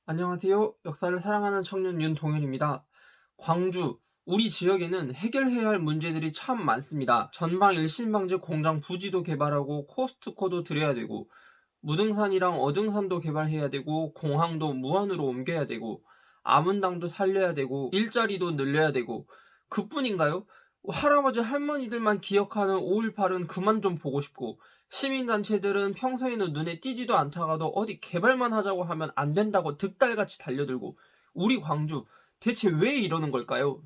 안녕하세요. 역사를 사랑하는 청년 윤동현입니다. 광주, 우리 지역에는 해결해야 할 문제들이 참 많습니다. 전방 일신방지 공장 부지도 개발하고 코스트코도 들여야 되고, 무등산이랑 어등산도 개발해야 되고, 공항도 무안으로 옮겨야 되고, 아문당도 살려야 되고, 일자리도 늘려야 되고, 그뿐인가요? 할아버지 할머니들만 기억하는 5.18은 그만 좀 보고 싶고, 시민단체들은 평소에는 눈에 띄지도 않다가도 어디 개발만 하자고 하면 안 된다고 득달같이 달려들고, 우리 광주, 대체 왜 이러는 걸까요?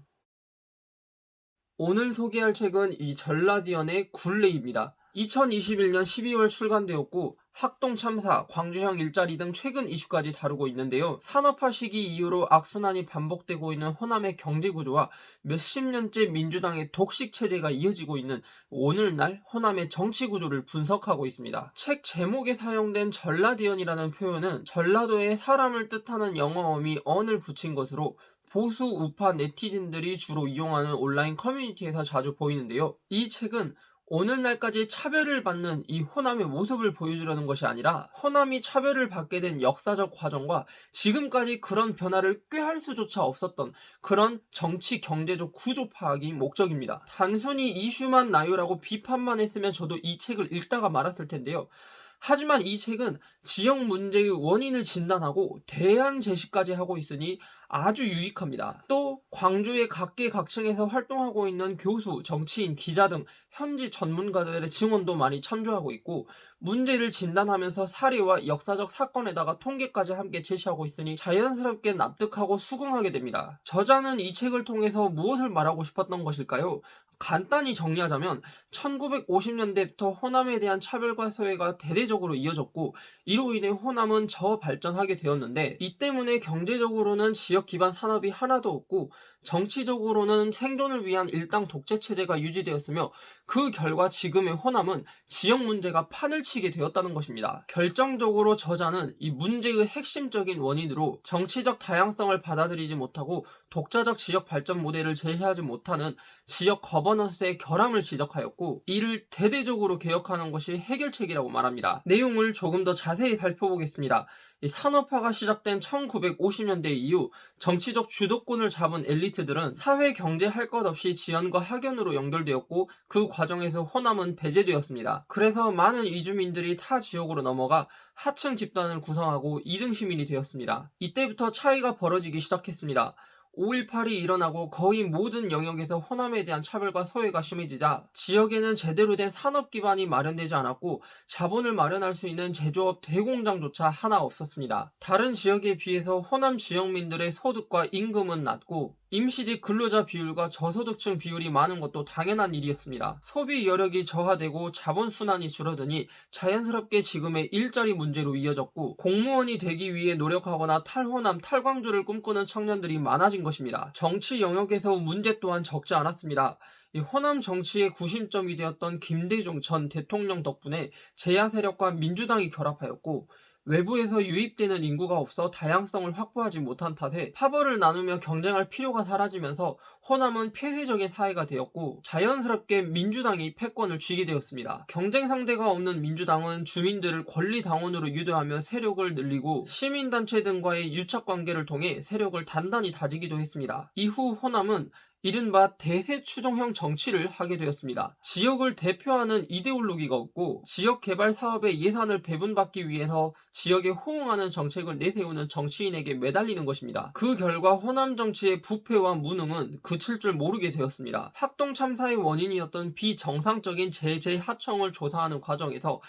오늘 소개할 책은 이 전라디언의 굴레입니다. 2021년 12월 출간되었고 학동 참사, 광주형 일자리 등 최근 이슈까지 다루고 있는데요. 산업화 시기 이후로 악순환이 반복되고 있는 호남의 경제 구조와 몇십 년째 민주당의 독식 체제가 이어지고 있는 오늘날 호남의 정치 구조를 분석하고 있습니다. 책 제목에 사용된 전라디언이라는 표현은 전라도의 사람을 뜻하는 영어 어미 언을 붙인 것으로 보수 우파 네티즌들이 주로 이용하는 온라인 커뮤니티에서 자주 보이는데요. 이 책은 오늘날까지 차별을 받는 이 호남의 모습을 보여주려는 것이 아니라 호남이 차별을 받게 된 역사적 과정과 지금까지 그런 변화를 꾀할 수조차 없었던 그런 정치 경제적 구조 파악이 목적입니다. 단순히 이슈만 나열하고 비판만 했으면 저도 이 책을 읽다가 말았을 텐데요. 하지만 이 책은 지역 문제의 원인을 진단하고 대안 제시까지 하고 있으니 아주 유익합니다. 또 광주의 각계각층에서 활동하고 있는 교수, 정치인, 기자 등 현지 전문가들의 증언도 많이 참조하고 있고 문제를 진단하면서 사례와 역사적 사건에다가 통계까지 함께 제시하고 있으니 자연스럽게 납득하고 수긍하게 됩니다. 저자는 이 책을 통해서 무엇을 말하고 싶었던 것일까요? 간단히 정리하자면 1950년대부터 호남에 대한 차별과 소외가 대대적으로 이어졌고 이로 인해 호남은 저발전하게 되었는데 이 때문에 경제적으로는 지역 기반 산업이 하나도 없고 정치적으로는 생존을 위한 일당 독재 체제가 유지되었으며 그 결과 지금의 호남은 지역 문제가 판을 치게 되었다는 것입니다. 결정적으로 저자는 이 문제의 핵심적인 원인으로 정치적 다양성을 받아들이지 못하고 독자적 지역 발전 모델을 제시하지 못하는 지역 거버넌스의 결함을 지적하였고 이를 대대적으로 개혁하는 것이 해결책이라고 말합니다. 내용을 조금 더 자세히 살펴보겠습니다. 이 산업화가 시작된 1950년대 이후 정치적 주도권을 잡은 엘리트들은 사회 경제 할 것 없이 지연과 학연으로 연결되었고 그 과정에서 호남은 배제되었습니다. 그래서 많은 이주민들이 타 지역으로 넘어가 하층 집단을 구성하고 2등 시민이 되었습니다. 이때부터 차이가 벌어지기 시작했습니다. 5.18이 일어나고 거의 모든 영역에서 호남에 대한 차별과 소외가 심해지자 지역에는 제대로 된 산업 기반이 마련되지 않았고 자본을 마련할 수 있는 제조업 대공장조차 하나 없었습니다. 다른 지역에 비해서 호남 지역민들의 소득과 임금은 낮고 임시직 근로자 비율과 저소득층 비율이 많은 것도 당연한 일이었습니다. 소비 여력이 저하되고 자본 순환이 줄어드니 자연스럽게 지금의 일자리 문제로 이어졌고 공무원이 되기 위해 노력하거나 탈호남, 탈광주를 꿈꾸는 청년들이 많아진 것입니다. 정치 영역에서 문제 또한 적지 않았습니다. 이 호남 정치의 구심점이 되었던 김대중 전 대통령 덕분에 제야 세력과 민주당이 결합하였고 외부에서 유입되는 인구가 없어 다양성을 확보하지 못한 탓에 파벌을 나누며 경쟁할 필요가 사라지면서 호남은 폐쇄적인 사회가 되었고 자연스럽게 민주당이 패권을 쥐게 되었습니다. 경쟁 상대가 없는 민주당은 주민들을 권리당원으로 유도하며 세력을 늘리고 시민단체 등과의 유착관계를 통해 세력을 단단히 다지기도 했습니다. 이후 호남은 이른바 대세 추종형 정치를 하게 되었습니다. 지역을 대표하는 이데올로기가 없고 지역 개발 사업의 예산을 배분받기 위해서 지역에 호응하는 정책을 내세우는 정치인에게 매달리는 것입니다. 그 결과 호남 정치의 부패와 무능은 그칠 줄 모르게 되었습니다. 학동 참사의 원인이었던 비정상적인 제재 하청을 조사하는 과정에서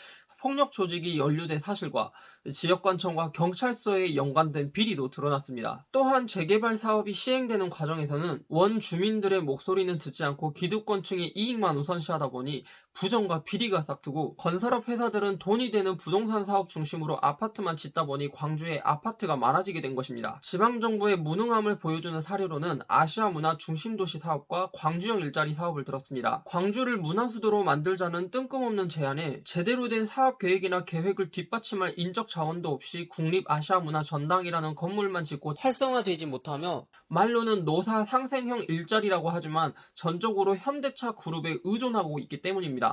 폭력 조직이 연루된 사실과 지역관청과 경찰서에 연관된 비리도 드러났습니다. 또한 재개발 사업이 시행되는 과정에서는 원 주민들의 목소리는 듣지 않고 기득권층의 이익만 우선시하다 보니 부정과 비리가 싹트고 건설업 회사들은 돈이 되는 부동산 사업 중심으로 아파트만 짓다 보니 광주에 아파트가 많아지게 된 것입니다. 지방정부의 무능함을 보여주는 사례로는 아시아 문화 중심도시 사업과 광주형 일자리 사업을 들었습니다. 광주를 문화수도로 만들자는 뜬금없는 제안에 제대로 된 사업 계획이나 계획을 뒷받침할 인적 자원도 없이 국립아시아문화전당이라는 건물만 짓고 활성화되지 못하며 말로는 노사 상생형 일자리라고 하지만 전적으로 현대차 그룹에 의존하고 있기 때문입니다.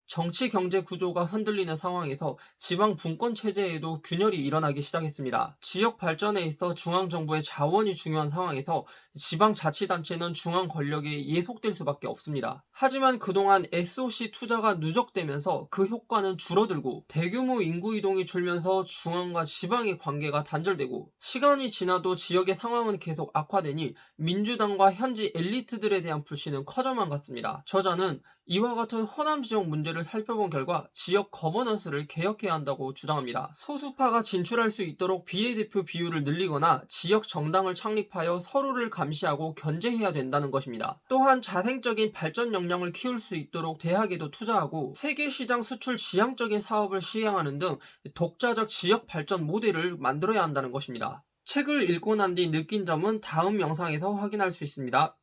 정치 경제 구조가 흔들리는 상황에서 지방 분권 체제에도 균열이 일어나기 시작했습니다. 지역 발전에 있어 중앙 정부의 자원이 중요한 상황에서 지방 자치단체는 중앙 권력에 예속될 수밖에 없습니다. 하지만 그동안 SOC 투자가 누적되면서 그 효과는 줄어들고 대규모 인구 이동이 줄면서 중앙과 지방의 관계가 단절되고 시간이 지나도 지역의 상황은 계속 악화되니 민주당과 현지 엘리트들에 대한 불신은 커져만 갔습니다. 저자는 이와 같은 호남 지역 문제를 살펴본 결과 지역 거버넌스를 개혁해야 한다고 주장합니다. 소수파가 진출할 수 있도록 비례대표 비율을 늘리거나 지역 정당을 창립하여 서로를 감시하고 견제해야 된다는 것입니다. 또한 자생적인 발전 역량을 키울 수 있도록 대학에도 투자하고 세계시장 수출 지향적인 사업을 시행하는 등 독자적 지역 발전 모델을 만들어야 한다는 것입니다. 책을 읽고 난 뒤 느낀 점은 다음 영상에서 확인할 수 있습니다.